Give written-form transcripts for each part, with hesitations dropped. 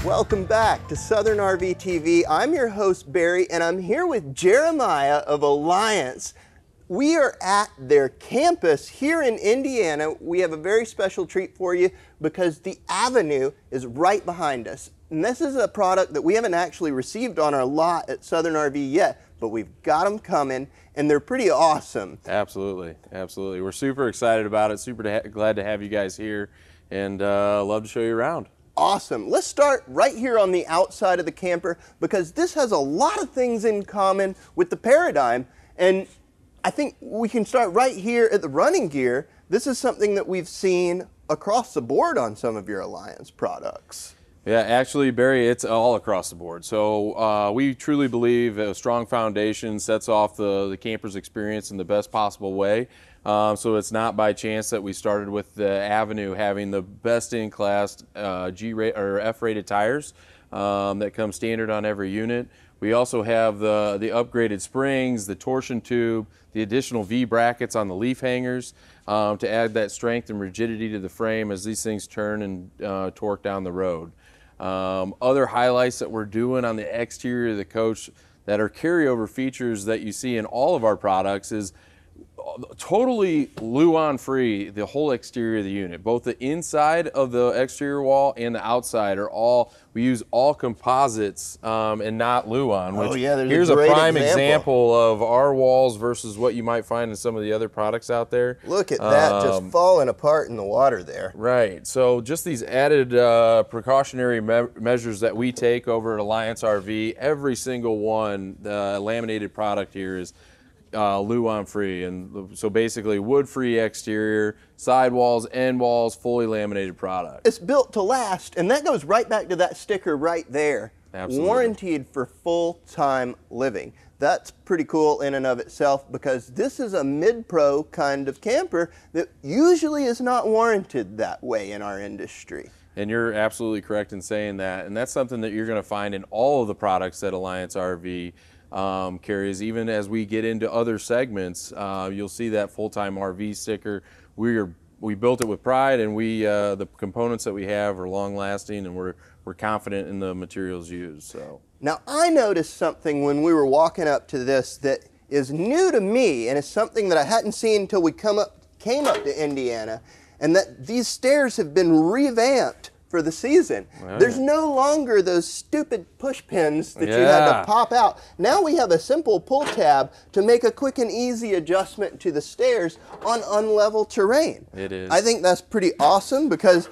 Welcome back to Southern RV TV. I'm your host, Barry, and I'm here with Jeremiah of Alliance. We are at their campus here in Indiana. We have a very special treat for you because the Avenue is right behind us. And this is a product that we haven't actually received on our lot at Southern RV yet, but we've got them coming, and they're pretty awesome. Absolutely, absolutely. We're super excited about it, glad to have you guys here, and love to show you around. Awesome. Let's start right here on the outside of the camper because this has a lot of things in common with the Paradigm, and I think we can start right here at the running gear. This is something that we've seen across the board on some of your Alliance products. Yeah, actually, Barry, it's all across the board. So we truly believe a strong foundation sets off the camper's experience in the best possible way. So it's not by chance that we started with the Avenue having the best-in-class F-rated tires that come standard on every unit. We also have the upgraded springs, the torsion tube, the additional V brackets on the leaf hangers to add that strength and rigidity to the frame as these things turn and torque down the road. Other highlights that we're doing on the exterior of the coach that are carryover features that you see in all of our products is totally Luan free, the whole exterior of the unit. Both the inside of the exterior wall and the outside are we use all composites and not Luan. Which here's a prime example of our walls versus what you might find in some of the other products out there. Look at that, just falling apart in the water there. Right, so just these added precautionary measures that we take over at Alliance RV, every single one, the laminated product here is Luan free, and so basically wood free exterior, sidewalls, end walls, fully laminated product. It's built to last, and that goes right back to that sticker right there. Absolutely. Warranted for full-time living. That's pretty cool in and of itself because this is a mid-pro kind of camper that usually is not warranted that way in our industry. And you're absolutely correct in saying that, and that's something that you're going to find in all of the products that Alliance RV carries. Even as we get into other segments, you'll see that full-time RV sticker. We built it with pride, and the components that we have are long-lasting, and we're confident in the materials used. So now I noticed something when we were walking up to this that is new to me, and it's something that I hadn't seen until we came up to Indiana, and that these stairs have been revamped for the season. Wow. There's no longer those stupid push pins that you had to pop out. Now we have a simple pull tab to make a quick and easy adjustment to the stairs on unlevel terrain. It is. I think that's pretty awesome because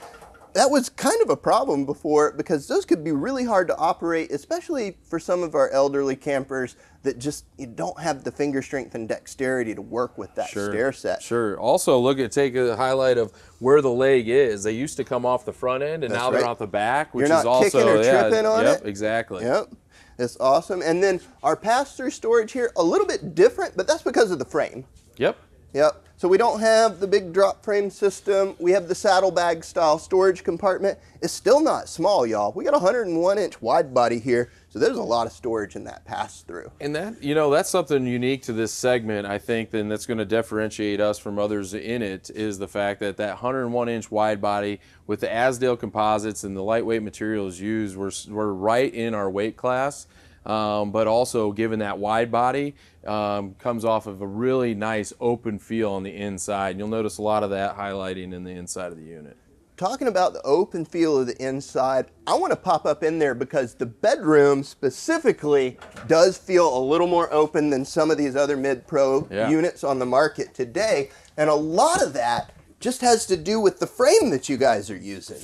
that was kind of a problem before because those could be really hard to operate, especially for some of our elderly campers that just you don't have the finger strength and dexterity to work with that stair set. Sure. Also, take a highlight of where the leg is. They used to come off the front end, and now they're off the back, which You're not is also kicking or tripping on it. Yep, exactly. Yep. It's awesome. And then our pass-through storage here, a little bit different, but that's because of the frame. Yep. Yep. So we don't have the big drop frame system. We have the saddlebag style storage compartment. It's still not small, y'all. We got a 101-inch wide body here, so there's a lot of storage in that pass-through. And that's something unique to this segment, I think, and that's going to differentiate us from others in it, is the fact that 101-inch wide body with the Asdale composites and the lightweight materials used, we're right in our weight class. But also, given that wide body, comes off of a really nice open feel on the inside. And you'll notice a lot of that highlighting in the inside of the unit. Talking about the open feel of the inside, I want to pop up in there because the bedroom specifically does feel a little more open than some of these other mid-pro units on the market today. And a lot of that just has to do with the frame that you guys are using.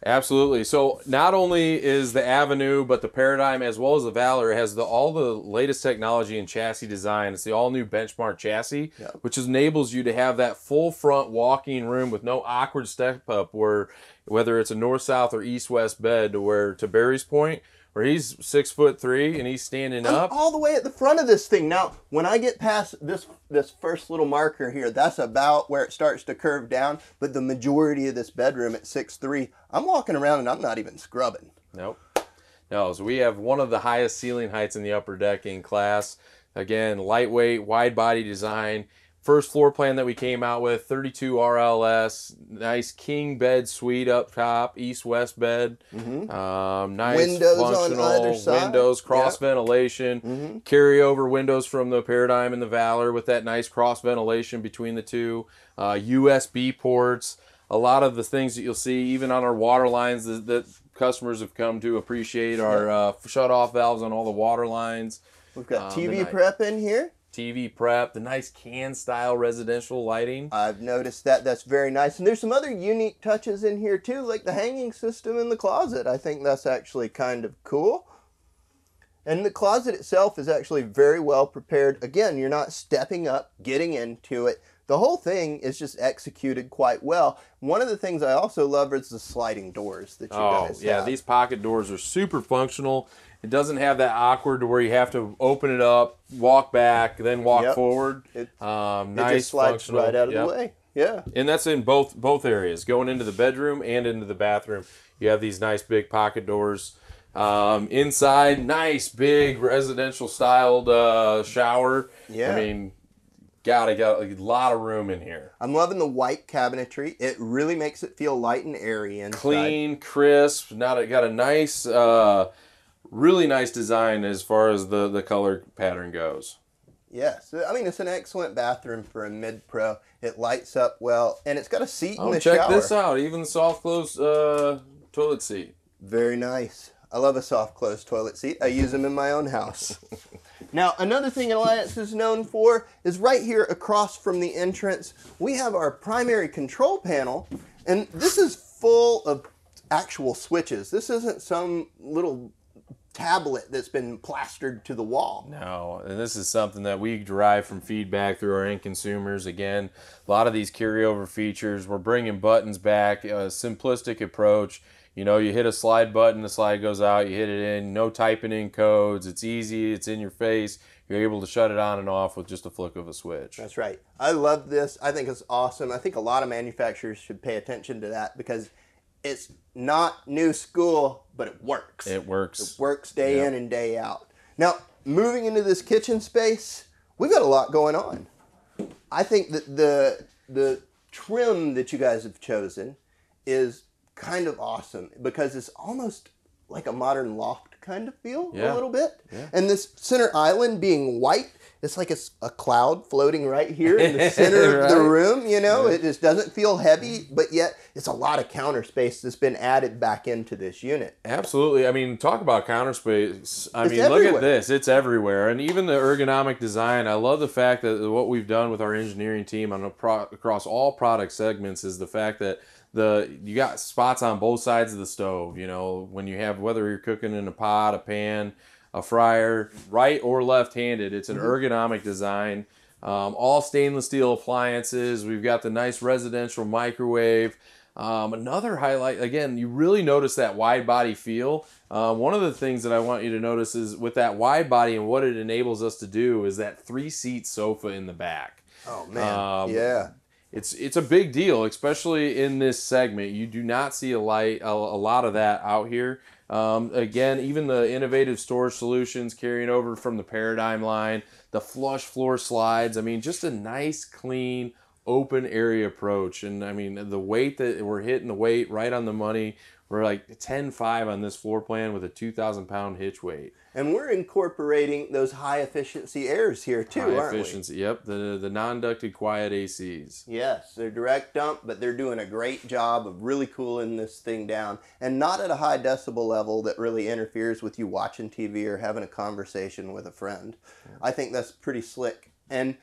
Absolutely. So not only is the Avenue, but the Paradigm as well as the Valor has all the latest technology in chassis design. It's the all-new benchmark chassis, which enables you to have that full front walking room with no awkward step up whether it's a north-south or east-west bed to Barry's point, where he's 6'3" and he's standing up. All the way at the front of this thing. Now, when I get past this first little marker here, that's about where it starts to curve down, but the majority of this bedroom at 6'3", I'm walking around and I'm not even scrubbing. Nope. No, so we have one of the highest ceiling heights in the upper deck in class. Again, lightweight, wide body design. first floor plan that we came out with, 32 RLS, nice king bed suite up top, east-west bed, nice Windows functional on either side. windows, cross ventilation, carryover windows from the Paradigm and the Valor with that nice cross ventilation between the two, USB ports, a lot of the things that you'll see even on our water lines that customers have come to appreciate, our shut-off valves on all the water lines. We've got TV prep in here. TV prep, the nice can-style residential lighting. I've noticed that. That's very nice. And there's some other unique touches in here too, like the hanging system in the closet. I think that's actually kind of cool. And the closet itself is actually very well prepared. Again, you're not stepping up, getting into it. The whole thing is just executed quite well. One of the things I also love is the sliding doors that you guys have. These pocket doors are super functional. It doesn't have that awkward to where you have to open it up, walk back, then walk forward. It nice, just slides functional, right out of the way. Yeah. And that's in both areas, going into the bedroom and into the bathroom. You have these nice big pocket doors. Inside, nice big residential styled shower. Yeah. I mean, got a lot of room in here. I'm loving the white cabinetry. It really makes it feel light and airy inside. Clean, crisp. Got a nice, really nice design as far as the color pattern goes. Yes. I mean, it's an excellent bathroom for a mid-pro. It lights up well, and it's got a seat in the shower. Check this out. Even the soft close toilet seat. Very nice. I love a soft close toilet seat. I use them in my own house. Now, another thing Alliance is known for is right here across from the entrance, we have our primary control panel, and this is full of actual switches. This isn't some little tablet that's been plastered to the wall. No, and this is something that we derive from feedback through our end consumers. Again, a lot of these carryover features, we're bringing buttons back, a simplistic approach. You know, you hit a slide button, the slide goes out, you hit it in, no typing in codes, it's easy, it's in your face. You're able to shut it on and off with just a flick of a switch. That's right. I love this. I think it's awesome. I think a lot of manufacturers should pay attention to that because it's not new school, but it works. It works. It works day in and day out. Now, moving into this kitchen space, we've got a lot going on. I think that the trim that you guys have chosen is kind of awesome because it's almost like a modern loft kind of feel a little bit. Yeah. And this center island being white, it's like it's a cloud floating right here in the center of the room, you know. It just doesn't feel heavy, but yet it's a lot of counter space that's been added back into this unit. Absolutely. I mean, talk about counter space. I mean, everywhere. Look at this. It's everywhere. And even the ergonomic design, I love the fact that what we've done with our engineering team on across all product segments is the fact that you got spots on both sides of the stove, you know, when you have, whether you're cooking in a pot, a pan, a fryer, right or left-handed, it's an ergonomic design. All stainless steel appliances. We've got the nice residential microwave. Another highlight, again, you really notice that wide body feel. One of the things that I want you to notice is with that wide body and what it enables us to do is that 3-seat sofa in the back. Oh, man. Yeah. It's a big deal, especially in this segment. You do not see a lot of that out here. Again, even the innovative storage solutions carrying over from the Paradigm line, the flush floor slides. I mean, just a nice, clean, open area approach. And I mean, the weight that we're hitting the weight right on the money. We're like 10.5 on this floor plan with a 2,000-pound hitch weight. And we're incorporating those high-efficiency airs here, too, aren't we? High-efficiency, yep. The non-ducted quiet ACs. Yes, they're direct dump, but they're doing a great job of really cooling this thing down. And not at a high decibel level that really interferes with you watching TV or having a conversation with a friend. I think that's pretty slick. And,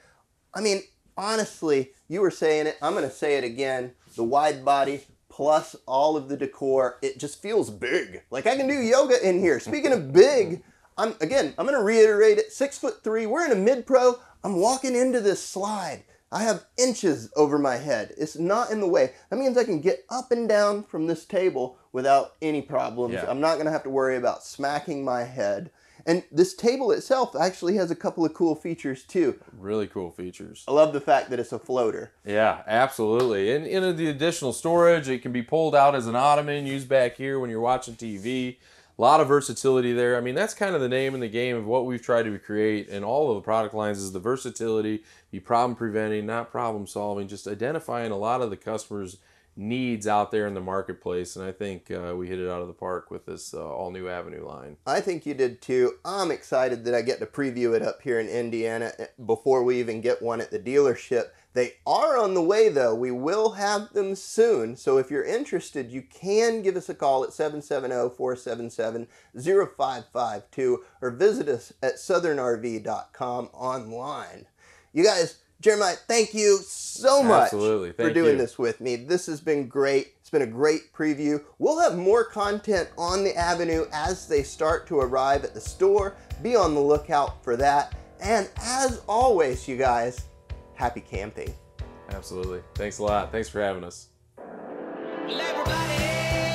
I mean, honestly, you were saying it. I'm going to say it again. The wide body plus all of the decor, it just feels big. Like I can do yoga in here. Speaking of big, I'm going to reiterate it. 6'3", we're in a mid-pro. I'm walking into this slide. I have inches over my head. It's not in the way. That means I can get up and down from this table without any problems. Yeah. I'm not going to have to worry about smacking my head. And this table itself actually has a couple of cool features too. Really cool features. I love the fact that it's a floater. Yeah, absolutely. And in the additional storage, it can be pulled out as an ottoman, used back here when you're watching TV. a lot of versatility there. I mean, that's kind of the name in the game of what we've tried to create in all of the product lines is the versatility, be problem preventing, not problem solving, just identifying a lot of the customers' needs out there in the marketplace. And I think we hit it out of the park with this all new Avenue line. I think you did too. I'm excited that I get to preview it up here in Indiana before we even get one at the dealership. They are on the way though. We will have them soon. So if you're interested, you can give us a call at 770-477-0552 or visit us at southernrv.com online. You guys, Jeremiah, thank you so much for doing this with me. This has been great. It's been a great preview. We'll have more content on the Avenue as they start to arrive at the store. Be on the lookout for that. And as always, you guys, happy camping. Absolutely. Thanks a lot. Thanks for having us. Everybody.